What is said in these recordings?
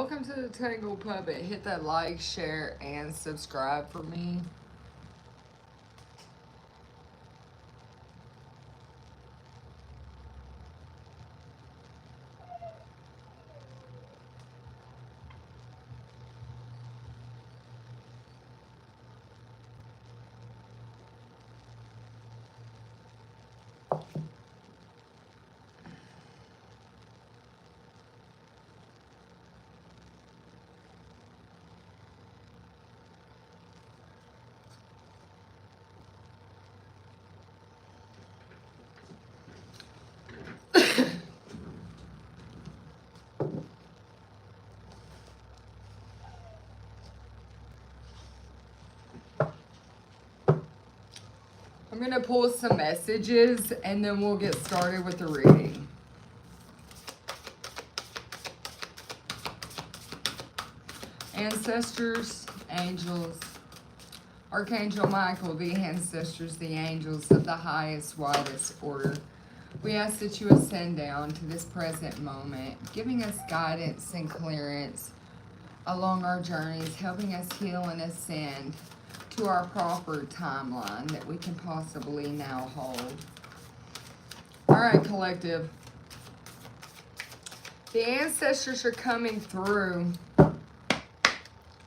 welcome to the Tangled Puppet. Hit that like, share, and subscribe for me. I'm going to pull some messages and then we'll get started with the reading. Ancestors, angels, Archangel Michael, the ancestors, the angels of the highest, widest order. We ask that you ascend down to this present moment, giving us guidance and clearance along our journeys, helping us heal and ascend to our proper timeline that we can possibly now hold. All right, collective. The ancestors are coming through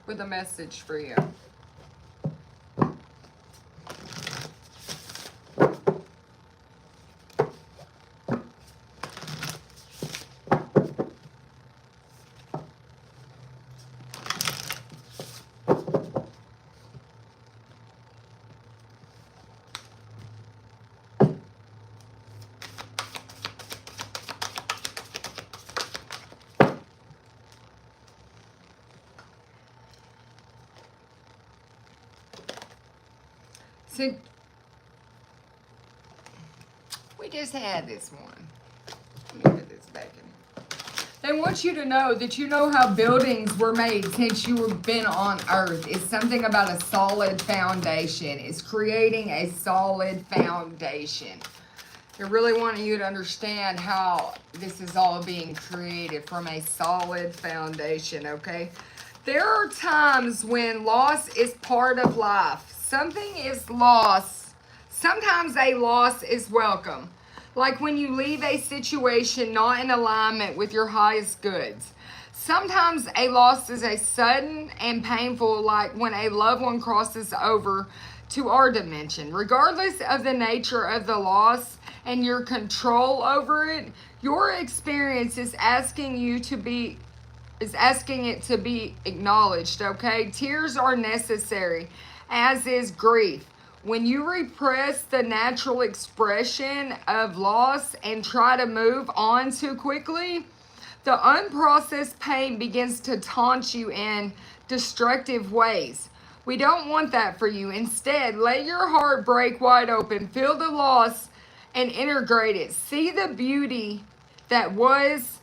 with a message for you. So, we just had this one. Let me put this back in here. They want you to know that you know how buildings were made since you've been on earth. It's something about a solid foundation. It's creating a solid foundation. They're really wanting you to understand how this is all being created from a solid foundation, okay? There are times when loss is part of life. Something is lost. Sometimes a loss is welcome. Like when you leave a situation not in alignment with your highest goods. Sometimes a loss is a sudden and painful, like when a loved one crosses over to our dimension. Regardless of the nature of the loss and your control over it, your experience is asking it to be acknowledged, okay? Tears are necessary, as is grief. When you repress the natural expression of loss and try to move on too quickly, the unprocessed pain begins to taunt you in destructive ways. We don't want that for you. Instead, let your heart break wide open. Feel the loss and integrate it. See the beauty that was,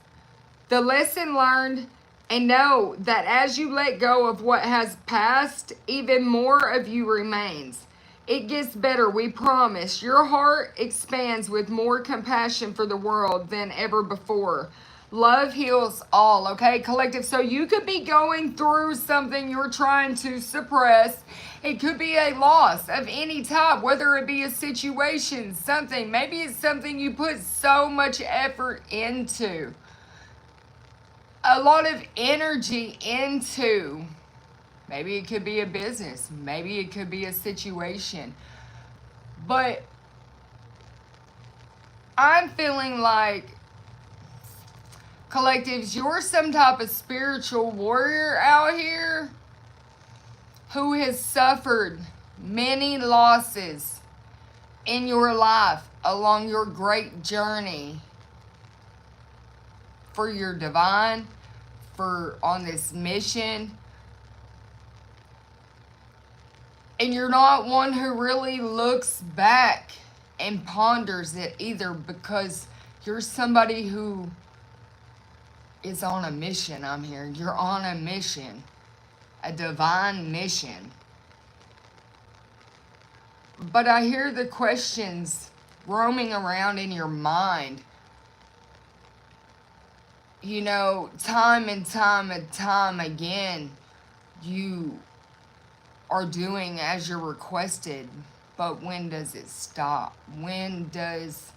the lesson learned, and know that as you let go of what has passed, even more of you remains. It gets better, we promise. Your heart expands with more compassion for the world than ever before. Love heals all, okay, collective? So you could be going through something you're trying to suppress. It could be a loss of any type, whether it be a situation, something. Maybe it's something you put so much effort into, a lot of energy into. Maybe it could be a business. Maybe it could be a situation. But I'm feeling like, collectives, you're some type of spiritual warrior out here who has suffered many losses in your life along your great journey for your divine, for on this mission. And you're not one who really looks back and ponders it either, because you're somebody who is on a mission. I'm here. You're on a mission, a divine mission. But I hear the questions roaming around in your mind. you know, time and time and time again, you are doing as you're requested. But when does it stop? When does...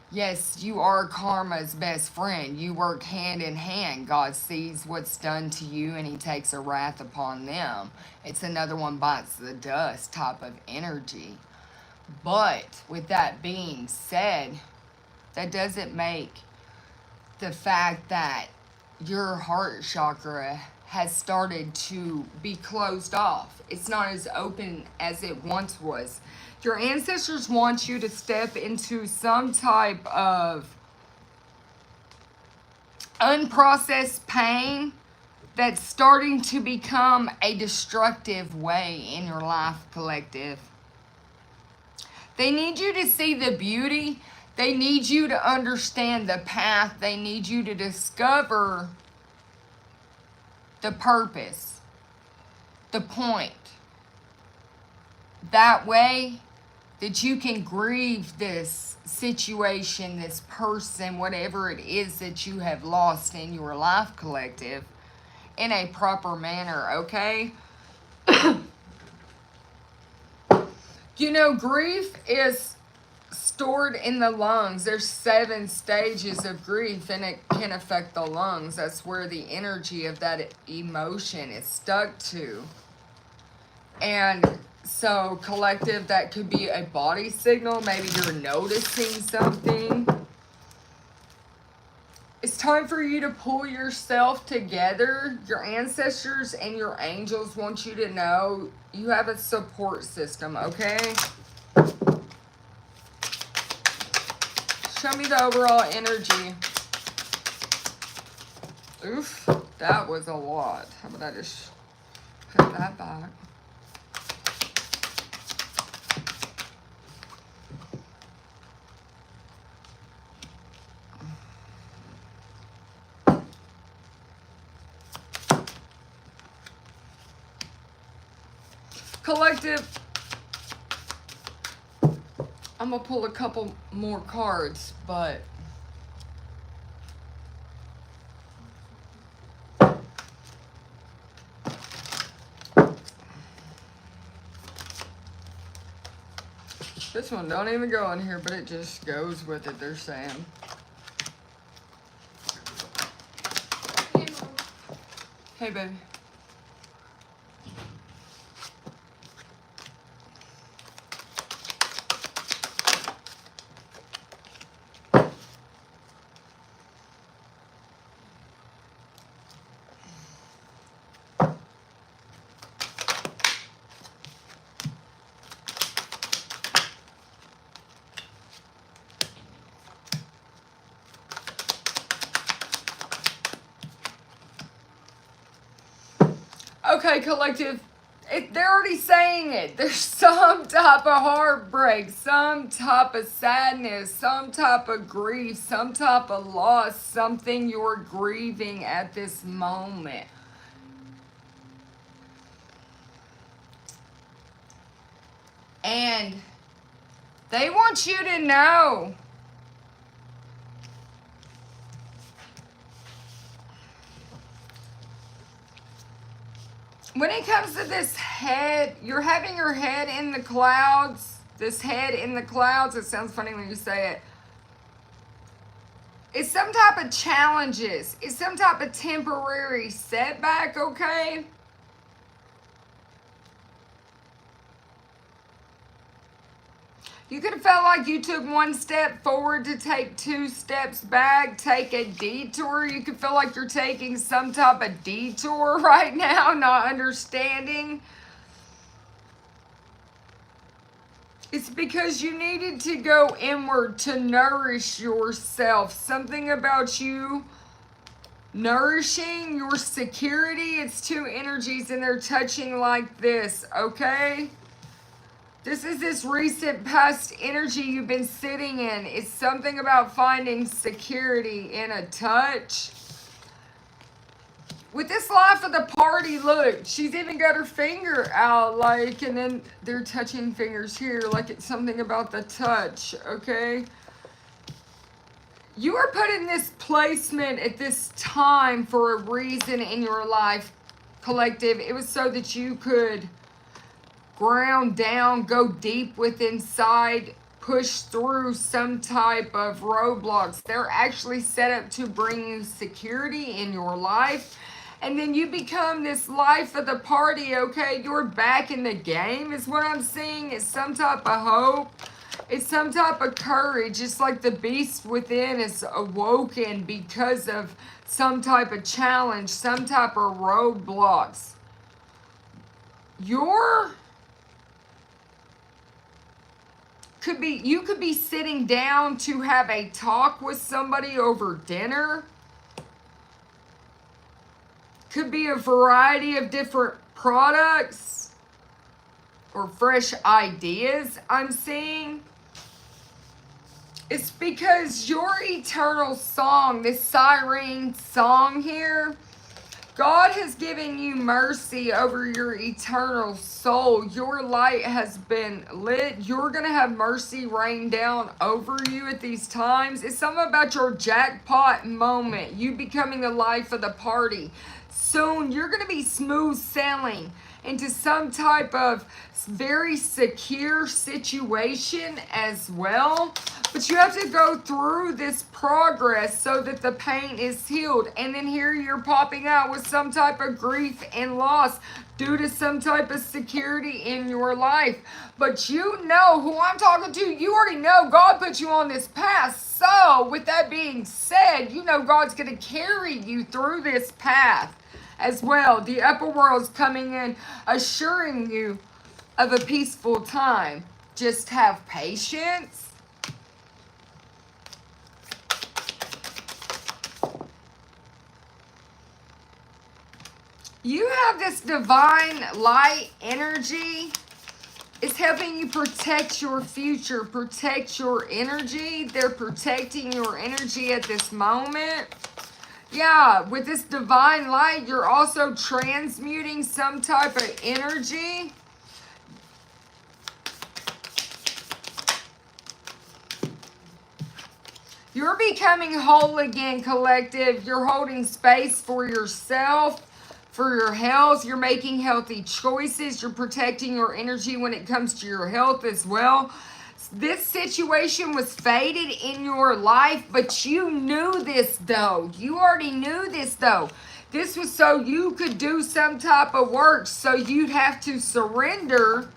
Yes, you are karma's best friend. You work hand in hand. God sees what's done to you and he takes a wrath upon them. It's another one bites the dust type of energy. But with that being said, that doesn't make the fact that your heart chakra has started to be closed off. It's not as open as it once was. Your ancestors want you to step into some type of unprocessed pain that's starting to become a destructive way in your life, collective. They need you to see the beauty. They need you to understand the path. They need you to discover the purpose, the point. That way that you can grieve this situation, this person, whatever it is that you have lost in your life, collective, in a proper manner, okay? You know, grief is stored in the lungs. There's 7 stages of grief, and it can affect the lungs. That's where the energy of that emotion is stuck to. And so, collective, that could be a body signal. Maybe you're noticing something. It's time for you to pull yourself together. Your ancestors and your angels want you to know you have a support system, okay? Show me the overall energy. Oof, that was a lot. How about I just put that back? Collective, I'm going to pull a couple more cards, but this one don't even go in here, but it just goes with it, they're saying. Hey, baby. Okay, collective, they're already saying it. There's some type of heartbreak, some type of sadness, some type of grief, some type of loss, something you're grieving at this moment. And they want you to know when it comes to this head, you're having your head in the clouds. This head in the clouds, it sounds funny when you say it. It's some type of challenges. It's some type of temporary setback, okay? You could have felt like you took 1 step forward to take 2 steps back, take a detour. You could feel like you're taking some type of detour right now, not understanding. It's because you needed to go inward to nourish yourself. Something about you nourishing your security. It's 2 energies and they're touching like this, okay? This is this recent past energy you've been sitting in. It's something about finding security in a touch. With this life of the party, look, she's even got her finger out, like, and then they're touching fingers here, like it's something about the touch, okay? You are put in this placement at this time for a reason in your life, collective. It was so that you could ground down, go deep within inside, push through some type of roadblocks. They're actually set up to bring you security in your life. And then you become this life of the party, okay? You're back in the game is what I'm seeing. It's some type of hope. It's some type of courage. It's like the beast within is awoken because of some type of challenge, some type of roadblocks. You could be sitting down to have a talk with somebody over dinner. Could be a variety of different products or fresh ideas I'm seeing. It's because your eternal song, this siren song here, God has given you mercy over your eternal soul. Your light has been lit. You're going to have mercy rain down over you at these times. It's something about your jackpot moment. You becoming the life of the party. Soon, you're going to be smooth sailing into some type of very secure situation as well. But you have to go through this progress so that the pain is healed. And then here you're popping out with some type of grief and loss due to some type of security in your life. But you know who I'm talking to. You already know God put you on this path. So with that being said, you know God's going to carry you through this path as well. The upper world's coming in, assuring you of a peaceful time. Just have patience. You have this divine light energy. It's helping you protect your future, protect your energy. They're protecting your energy at this moment. Yeah, with this divine light, you're also transmuting some type of energy. You're becoming whole again, collective. You're holding space for yourself, for your health. You're making healthy choices. You're protecting your energy when it comes to your health as well. This situation was fated in your life, but you knew this though. You already knew this though. This was so you could do some type of work, so you'd have to surrender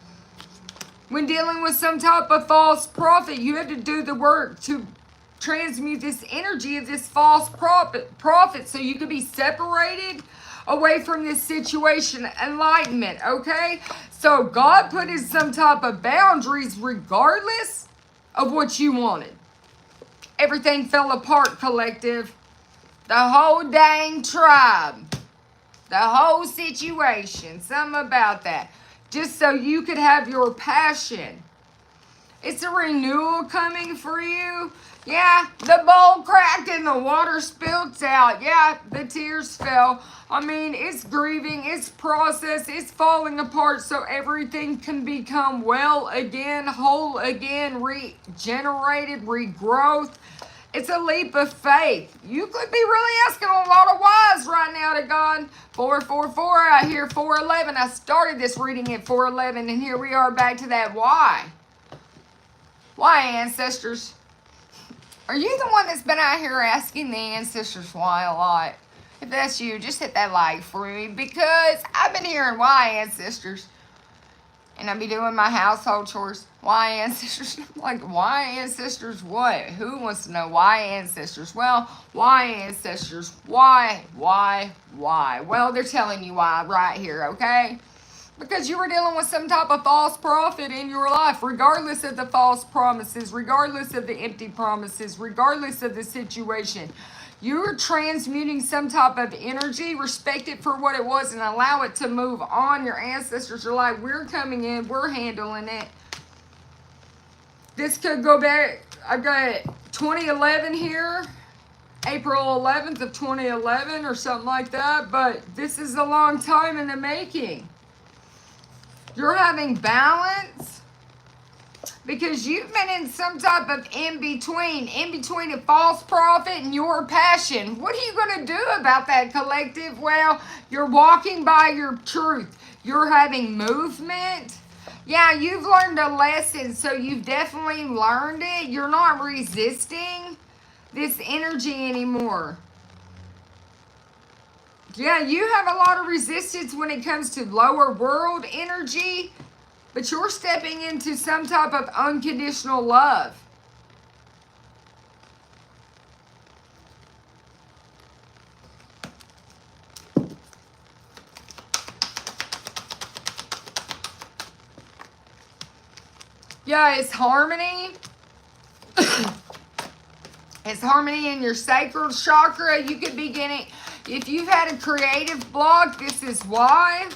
when dealing with some type of false prophet. You had to do the work to transmute this energy of this false prophet so you could be separated away from this situation. Enlightenment, okay? So God put in some type of boundaries regardless of what you wanted. Everything fell apart, collective. The whole dang tribe. The whole situation. Something about that. Just so you could have your passion. It's a renewal coming for you. Yeah, the bowl cracked and the water spilled out. Yeah, the tears fell. I mean, it's grieving, it's process, it's falling apart so everything can become well again, whole again, regenerated, regrowth. It's a leap of faith. You could be really asking a lot of whys right now to God. 444, I hear 411. I started this reading at 411, and here we are back to that why. Why, ancestors? Are you the one that's been out here asking the ancestors why a lot? If that's you, just hit that like for me, because I've been hearing why, ancestors. And I be doing my household chores. Why, ancestors? Like, why, ancestors? What? Who wants to know why, ancestors? Well, why, ancestors? Why? Well, they're telling you why right here, okay? Because you were dealing with some type of false prophet in your life, regardless of the false promises, regardless of the empty promises, regardless of the situation. You're transmuting some type of energy, respect it for what it was, and allow it to move on. Your ancestors are like, we're coming in, we're handling it. This could go back, I've got 2011 here, April 11th of 2011 or something like that, but this is a long time in the making. You're having balance. Because you've been in some type of in-between a false prophet and your passion. What are you going to do about that, collective? Well, you're walking by your truth. You're having movement. Yeah, you've learned a lesson, so you've definitely learned it. You're not resisting this energy anymore. Yeah, you have a lot of resistance when it comes to lower world energy, but you're stepping into some type of unconditional love. Yeah, it's harmony. It's harmony in your sacral chakra. You could be getting, if you've had a creative block, this is why.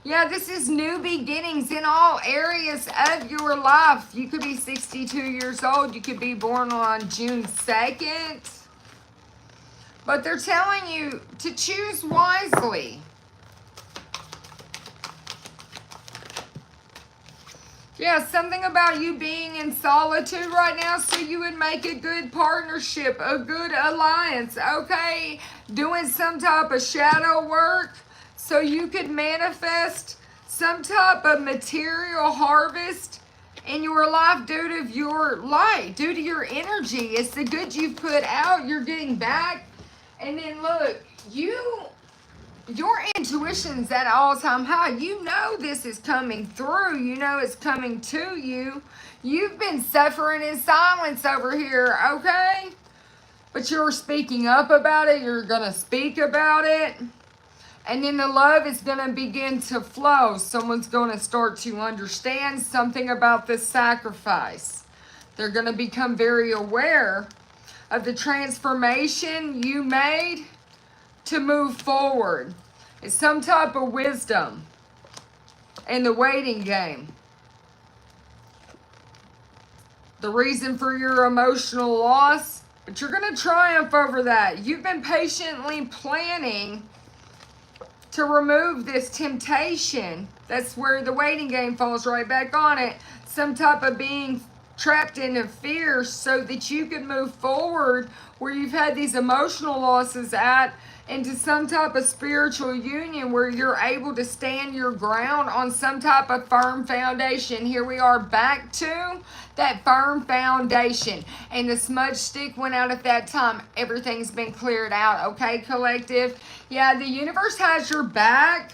Yeah, this is new beginnings in all areas of your life. You could be 62 years old. You could be born on June 2nd. But they're telling you to choose wisely. Yeah, something about you being in solitude right now so you would make a good partnership, a good alliance, okay? Doing some type of shadow work so you could manifest some type of material harvest in your life due to your light, due to your energy. It's the good you've put out, you're getting back. And then look, your intuition's at all-time high. You know this is coming through. You know it's coming to you. You've been suffering in silence over here, okay? But you're speaking up about it. You're going to speak about it. And then the love is going to begin to flow. Someone's going to start to understand something about this sacrifice. They're going to become very aware of the transformation you made to move forward. It's some type of wisdom in the waiting game. The reason for your emotional loss, but you're going to triumph over that. You've been patiently planning to remove this temptation. That's where the waiting game falls right back on it. Some type of being trapped in a fear so that you can move forward where you've had these emotional losses at into some type of spiritual union where you're able to stand your ground on some type of firm foundation. Here we are back to that firm foundation. And the smudge stick went out at that time. Everything's been cleared out. Okay, collective? Yeah, the universe has your back.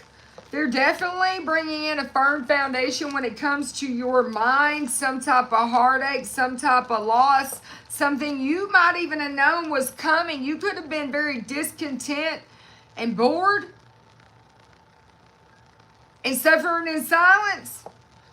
They're definitely bringing in a firm foundation when it comes to your mind, some type of heartache, some type of loss, something you might even have known was coming. You could have been very discontent and bored and suffering in silence,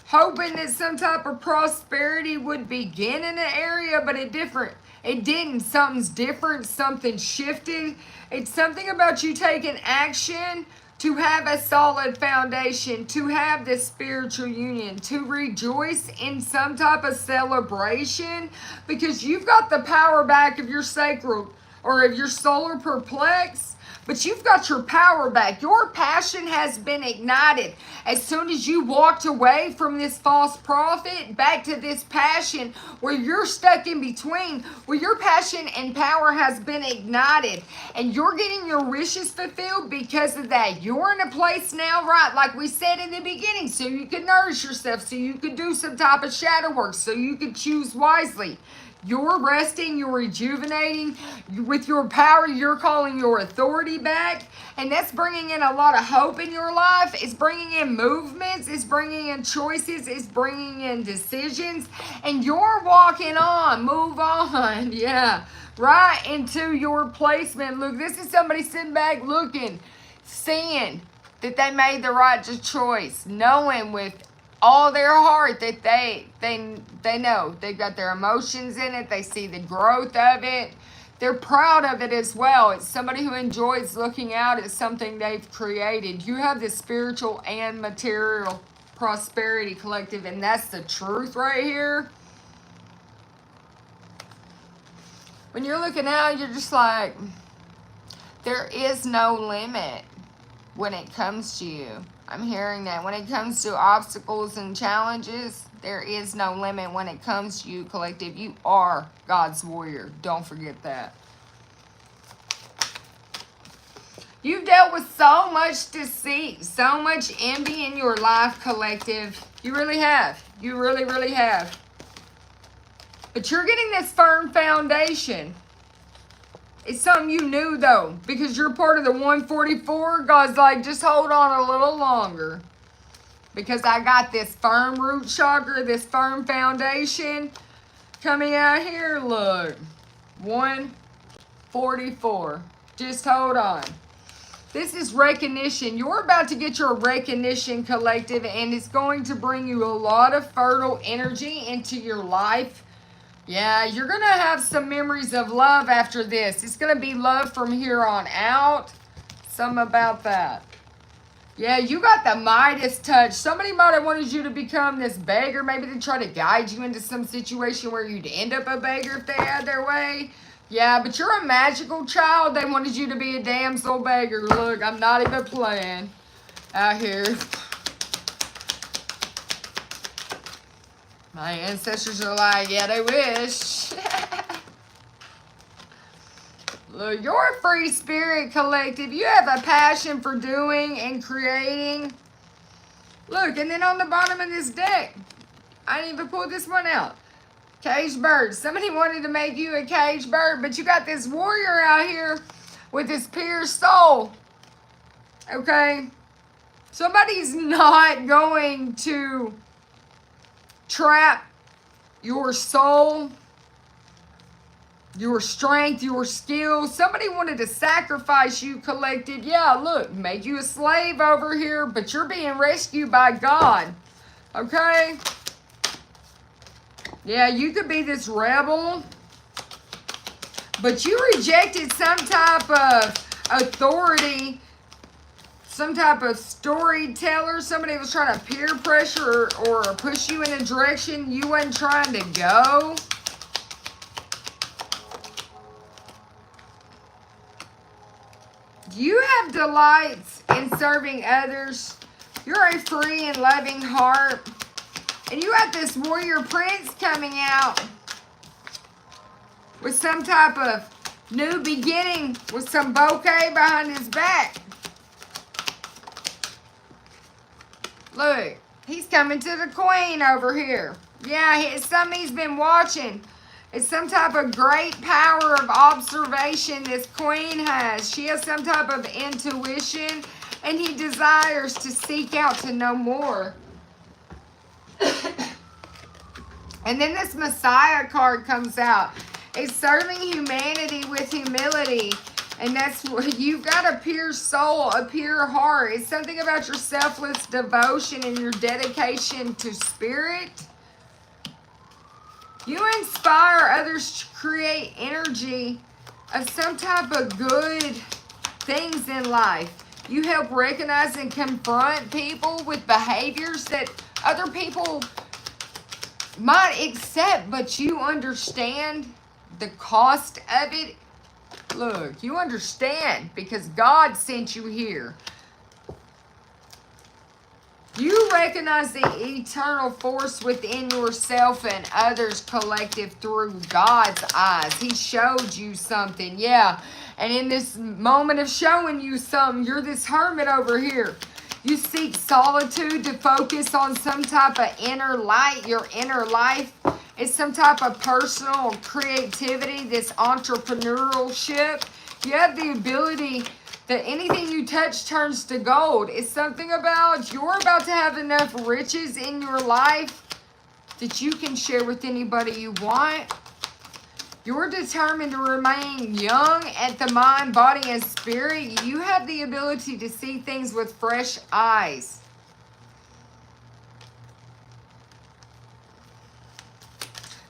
hoping that some type of prosperity would begin in an area, but it didn't. Something's different. Something shifted. It's something about you taking action to have a solid foundation, to have this spiritual union, to rejoice in some type of celebration, because you've got the power back of your sacral or of your solar perplex, but you've got your power back. Your passion has been ignited. As soon as you walked away from this false prophet, back to this passion where you're stuck in between, where your passion and power has been ignited, and you're getting your wishes fulfilled because of that. You're in a place now, right, like we said in the beginning, so you could nourish yourself, so you could do some type of shadow work, so you could choose wisely. You're resting, you're rejuvenating with your power. You're calling your authority back, and that's bringing in a lot of hope in your life. It's bringing in movements, it's bringing in choices, it's bringing in decisions, and you're walking on. Move on. Yeah, right into your placement. Look, this is somebody sitting back looking, seeing that they made the right choice, knowing with all their heart that they know they've got their emotions in it. They see the growth of it. They're proud of it as well. It's somebody who enjoys looking out at something they've created. You have this spiritual and material prosperity, collective, and that's the truth right here. When you're looking out, you're just like, there is no limit when it comes to you. I'm hearing that when it comes to obstacles and challenges, There is no limit when it comes to you, collective. You are God's warrior. Don't forget that. You've dealt with so much deceit, so much envy in your life, collective. You really have. You really, really have. But you're getting this firm foundation. It's something you knew, though, because you're part of the 144. God's like, just hold on a little longer. Because I got this firm root chakra, this firm foundation coming out here. Look, 144. Just hold on. This is recognition. You're about to get your recognition, collective, and it's going to bring you a lot of fertile energy into your life. Yeah, you're going to have some memories of love after this. It's going to be love from here on out. Something about that. Yeah, you got the Midas touch. Somebody might have wanted you to become this beggar. Maybe they try to guide you into some situation where you'd end up a beggar if they had their way. Yeah, but you're a magical child. They wanted you to be a damsel beggar. Look, I'm not even playing out here. My ancestors are like, yeah, they wish. Look, you're a free spirit, collective. You have a passion for doing and creating. Look, and then on the bottom of this deck, I didn't even pull this one out. Caged bird. Somebody wanted to make you a caged bird, but you got this warrior out here with this pierced soul. Okay? Somebody's not going to trap your soul, your strength, your skill. Somebody wanted to sacrifice you, collective. Yeah, look, made you a slave over here, but you're being rescued by God. Okay? Yeah, you could be this rebel, but you rejected some type of authority, some type of storyteller. Somebody was trying to peer pressure or push you in a direction you wasn't trying to go. You have delights in serving others. You're a free and loving heart. And you got this warrior prince coming out with some type of new beginning with some bouquet behind his back. Look, he's coming to the queen over here. Yeah, it's something he's been watching. It's some type of great power of observation this queen has. She has some type of intuition, and he desires to seek out to know more. And then this Messiah card comes out. It's serving humanity with humility. And that's what you've got, a pure soul, a pure heart. It's something about your selfless devotion and your dedication to spirit. You inspire others to create energy of some type of good things in life. You help recognize and confront people with behaviors that other people might accept, but you understand the cost of it. Look, you understand because God sent you here. You recognize the eternal force within yourself and others, collective, through God's eyes. He showed you something, yeah. And in this moment of showing you something, you're this hermit over here. You seek solitude to focus on some type of inner light, your inner life. It's some type of personal creativity, this entrepreneurship. You have the ability that anything you touch turns to gold. It's something about you're about to have enough riches in your life that you can share with anybody you want. You're determined to remain young at the mind, body, and spirit. You have the ability to see things with fresh eyes.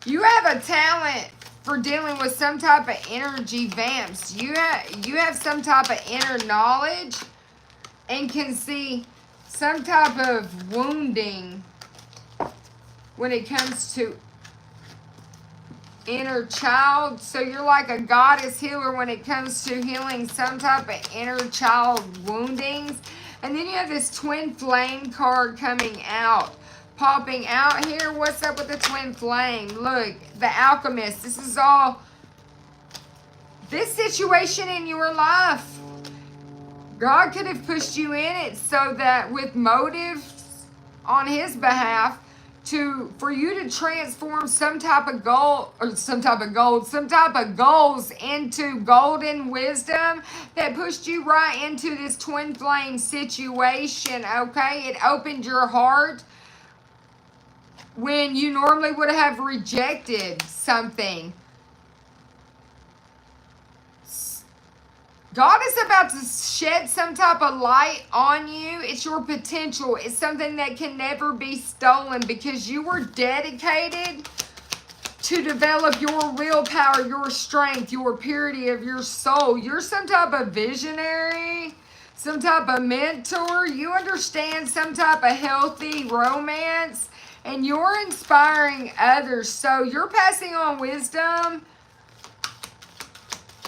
You have a talent for dealing with some type of energy vamps. You have some type of inner knowledge and can see some type of wounding when it comes to inner child. So you're like a goddess healer when it comes to healing some type of inner child woundings. And then you have this twin flame card coming out. popping out here. What's up with the twin flame? Look, the alchemist. This is all, this situation in your life, God could have pushed you in it so that with motives on his behalf for you to transform some type of gold, or some type of goals into golden wisdom that pushed you right into this twin flame situation, okay? It opened your heart when you normally would have rejected something. God is about to shed some type of light on you. It's your potential. It's something that can never be stolen because you were dedicated to develop your willpower, your strength, your purity of your soul. You're some type of visionary, some type of mentor. You understand some type of healthy romance, and you're inspiring others. So you're passing on wisdom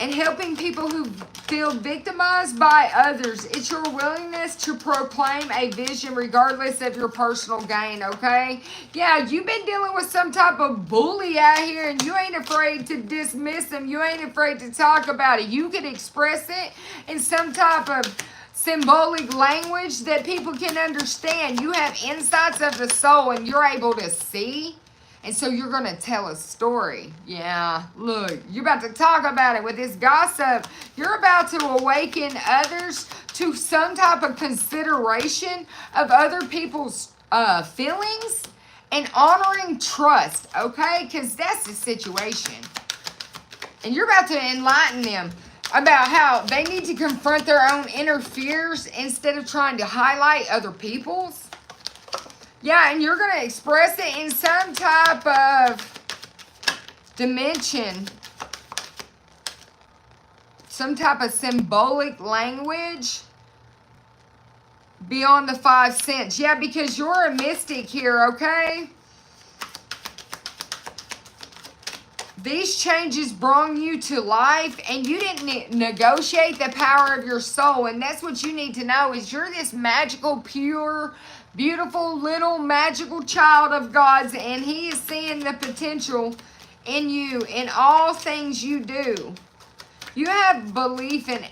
and helping people who feel victimized by others. It's your willingness to proclaim a vision regardless of your personal gain, okay? Yeah, you've been dealing with some type of bully out here and you ain't afraid to dismiss them. You ain't afraid to talk about it. You can express it in some type of symbolic language that people can understand. You have insights of the soul and you're able to see. And so you're going to tell a story. Yeah, look, you're about to talk about it with this gossip. You're about to awaken others to some type of consideration of other people's feelings and honoring trust, okay? Because that's the situation. And you're about to enlighten them about how they need to confront their own inner fears instead of trying to highlight other people's. Yeah, and you're going to express it in some type of dimension. Some type of symbolic language beyond the 5 cents. Yeah, because you're a mystic here, okay? These changes brought you to life and you didn't negotiate the power of your soul. And that's what you need to know is you're this magical, pure, beautiful little magical child of God's, and he is seeing the potential in you in all things you do. You have belief in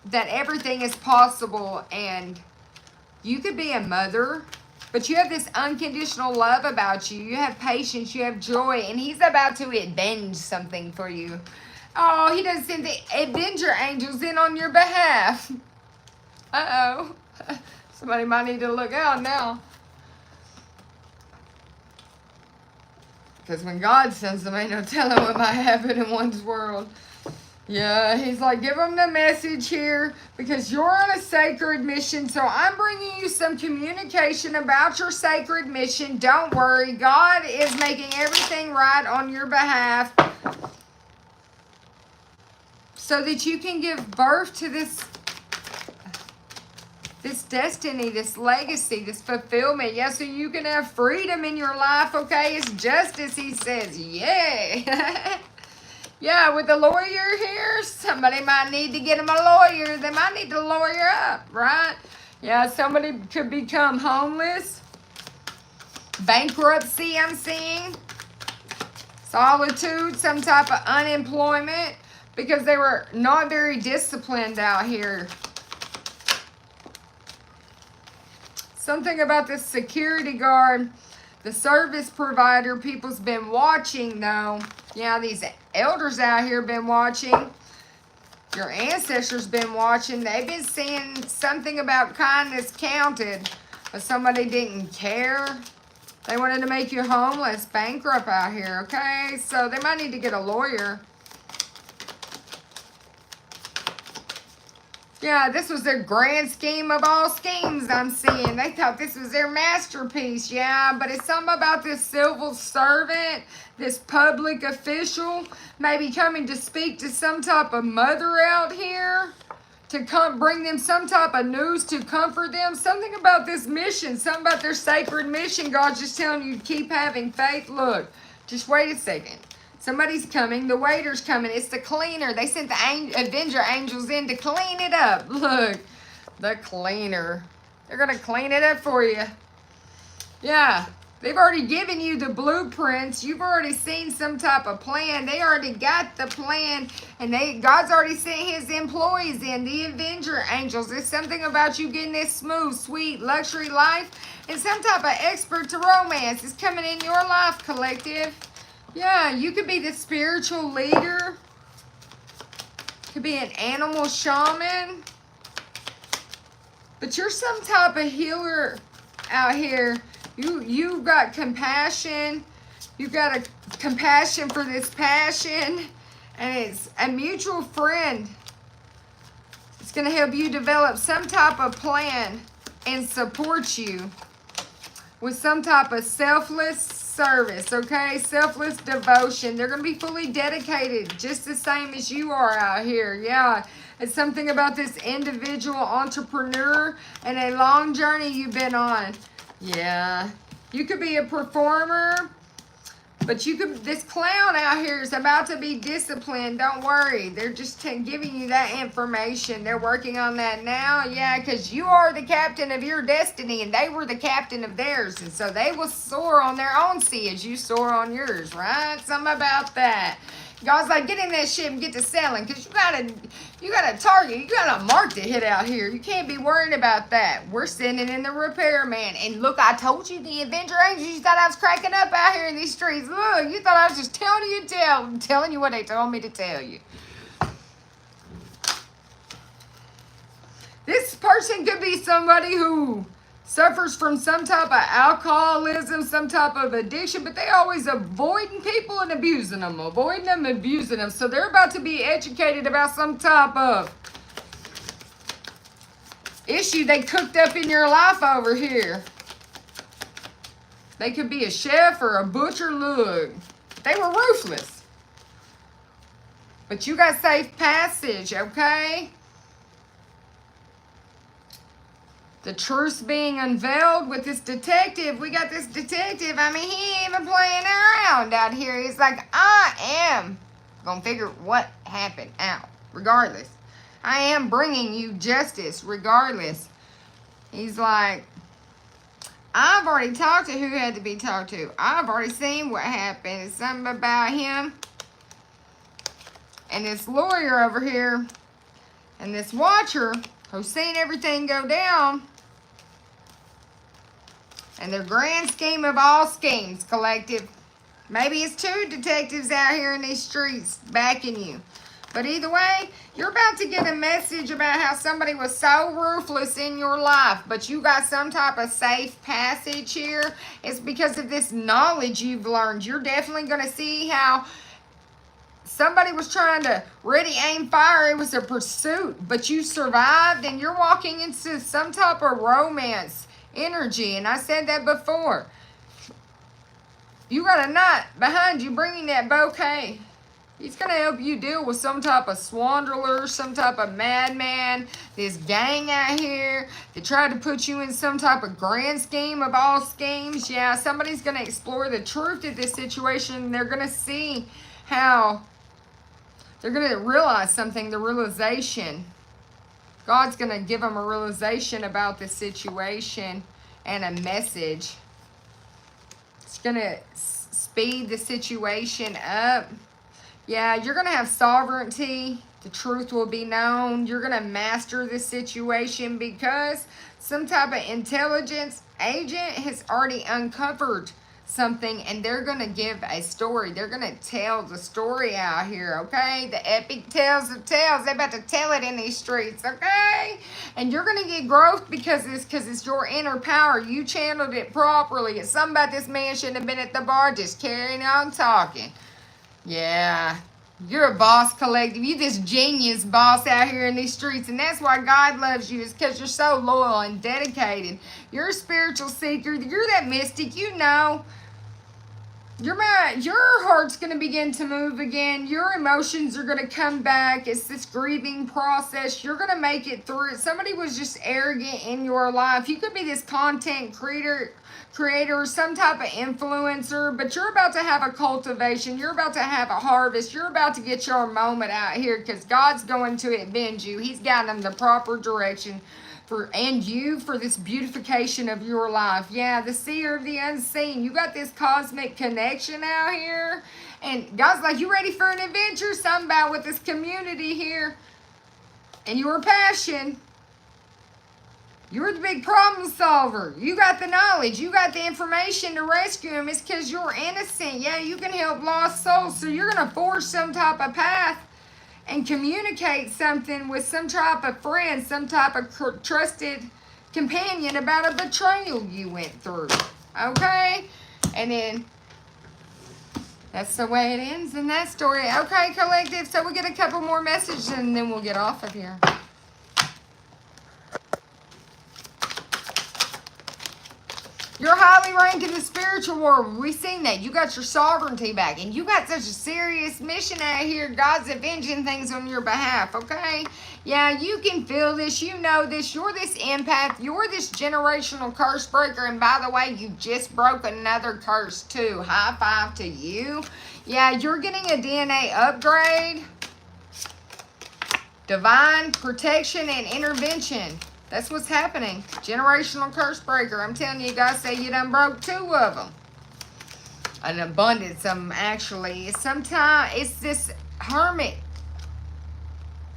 that everything is possible, and you could be a mother, but you have this unconditional love about you. You have patience, you have joy, and he's about to avenge something for you. Oh, he doesn't send the Avenger angels in on your behalf. Uh-oh. Somebody might need to look out now. Because when God sends them, ain't no telling what might happen in one's world. Yeah, he's like, give them the message here because you're on a sacred mission. So I'm bringing you some communication about your sacred mission. Don't worry. God is making everything right on your behalf so that you can give birth to this destiny, this legacy, this fulfillment. Yeah, so you can have freedom in your life, okay? It's justice, he says. Yeah. Yeah, with the lawyer here, somebody might need to get him a lawyer. They might need to lawyer up, right? Yeah, somebody could become homeless. Bankruptcy, I'm seeing. Solitude, some type of unemployment because they were not very disciplined out here. Something about this security guard, the service provider, people's been watching though. Yeah, these elders out here been watching. Your ancestors been watching. They've been seeing something about kindness counted, but somebody didn't care. They wanted to make you homeless, bankrupt out here, okay? So they might need to get a lawyer. Yeah, this was their grand scheme of all schemes I'm seeing. They thought this was their masterpiece, yeah. But it's something about this civil servant, this public official, maybe coming to speak to some type of mother out here, to come bring them some type of news to comfort them. Something about this mission, something about their sacred mission. God's just telling you to keep having faith. Look, just wait a second. Somebody's coming. The waiter's coming. It's the cleaner. They sent the Avenger angels in to clean it up. Look, the cleaner. They're going to clean it up for you. Yeah, They've already given you the blueprints. You've already seen some type of plan. They already got the plan. And God's already sent his employees in, the Avenger angels. There's something about you getting this smooth, sweet, luxury life. And some type of expert to romance is coming in your life, collective. Yeah, you could be the spiritual leader. Could be an animal shaman. But you're some type of healer out here. You've got compassion. You've got a compassion for this passion. And it's a mutual friend. It's going to help you develop some type of plan and support you with some type of selfless service, okay? Selfless devotion. They're going to be fully dedicated, just the same as you are out here. Yeah, it's something about this individual entrepreneur and a long journey you've been on. Yeah, you could be a performer, but this clown out here is about to be disciplined. Don't worry. They're just giving you that information. They're working on that now. Yeah, because you are the captain of your destiny, and they were the captain of theirs. And so they will soar on their own sea as you soar on yours, right? Something about that. God's like, get in that ship and get to selling, because you got a target. You got a mark to hit out here. You can't be worried about that. We're sending in the repairman. And look, I told you, the Avenger Angels, you thought I was cracking up out here in these streets. Look, you thought I was just telling you what they told me to tell you. This person could be somebody who suffers from some type of alcoholism, some type of addiction, but they always avoiding people and abusing them. So they're about to be educated about some type of issue they cooked up in your life over here. They could be a chef or a butcher. Look, they were ruthless. But you got safe passage, okay? The truth's being unveiled with this detective. We got this detective. I mean, he ain't even playing around out here. He's like, I am going to figure what happened out, regardless. I am bringing you justice, regardless. He's like, I've already talked to who had to be talked to. I've already seen what happened. It's something about him and this lawyer over here and this watcher who's seen everything go down. And their grand scheme of all schemes, collective. Maybe it's two detectives out here in these streets backing you. But either way, you're about to get a message about how somebody was so ruthless in your life, but you got some type of safe passage here. It's because of this knowledge you've learned. You're definitely going to see how somebody was trying to ready, aim, fire. It was a pursuit, but you survived, and you're walking into some type of romance energy. And I said that before. You got a knight behind you bringing that bouquet. He's going to help you deal with some type of swindler, some type of madman, this gang out here that tried to put you in some type of grand scheme of all schemes. Yeah, somebody's going to explore the truth of this situation. They're going to see how they're going to realize something, the realization. God's going to give them a realization about the situation and a message. It's going to speed the situation up. Yeah, you're going to have sovereignty. The truth will be known. You're going to master this situation because some type of intelligence agent has already uncovered something, and they're going to give a story. They're going to tell the story out here, okay? The epic tales of tales. They're about to tell it in these streets, okay? And you're going to get growth because it's your inner power. You channeled it properly. It's something about this man shouldn't have been at the bar just carrying on talking. Yeah, you're a boss, collective. You this genius boss out here in these streets, and that's why God loves you, is because you're so loyal and dedicated. You're a spiritual seeker. You're that mystic, you know. Your heart's going to begin to move again. Your emotions are going to come back. It's this grieving process. You're going to make it through it. Somebody was just arrogant in your life. You could be this content creator, some type of influencer, but you're about to have a cultivation. You're about to have a harvest. You're about to get your moment out here because God's going to avenge you. He's got them the proper direction and you for this beautification of your life. Yeah, the seer of the unseen. You got this cosmic connection out here. And God's like, you ready for an adventure? Something about with this community here. And your passion. You're the big problem solver. You got the knowledge. You got the information to rescue him. It's because you're innocent. Yeah, you can help lost souls. So you're going to forge some type of path and communicate something with some type of friend, some type of trusted companion about a betrayal you went through. Okay? And then that's the way it ends in that story. Okay, collective. So we get a couple more messages and then we'll get off of here. You're highly ranked in the spiritual world. We've seen that. You got your sovereignty back. And you got such a serious mission out here. God's avenging things on your behalf, okay? Yeah, you can feel this. You know this. You're this empath. You're this generational curse breaker. And by the way, you just broke another curse too. High five to you. Yeah, you're getting a DNA upgrade. Divine protection and intervention. That's what's happening. Generational curse breaker. I'm telling you, guys say you done broke 2 of them. An abundance of them, actually. Sometimes it's this hermit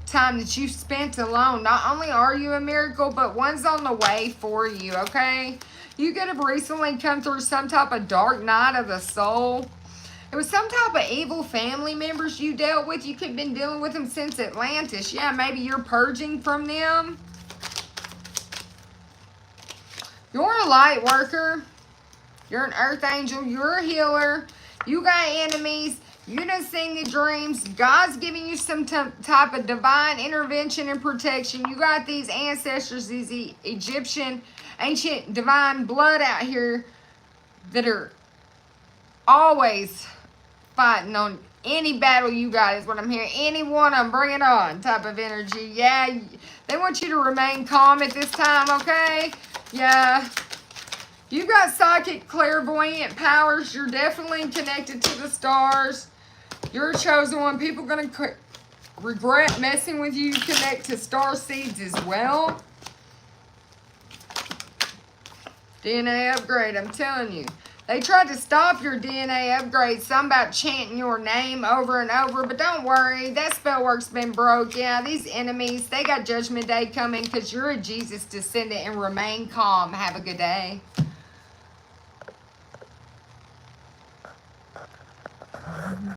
time that you spent alone. Not only are you a miracle, but one's on the way for you, okay? You could have recently come through some type of dark night of the soul. It was some type of evil family members you dealt with. You could have been dealing with them since Atlantis. Yeah, maybe you're purging from them. You're a light worker. You're an earth angel. You're a healer. You got enemies. You done seen the dreams. God's giving you some type of divine intervention and protection. You got these ancestors, these Egyptian, ancient divine blood out here that are always fighting on any battle you got is what I'm hearing. Any one of them, bring it on type of energy. Yeah, they want you to remain calm at this time, okay? Yeah, you got psychic, clairvoyant powers. You're definitely connected to the stars. You're a chosen one. People are going to regret messing with you. You connect to star seeds as well. DNA upgrade, I'm telling you. They tried to stop your DNA upgrade. Something about chanting your name over and over. But don't worry. That spell work's been broke. Yeah, these enemies, they got Judgment Day coming because you're a Jesus descendant and remain calm. Have a good day.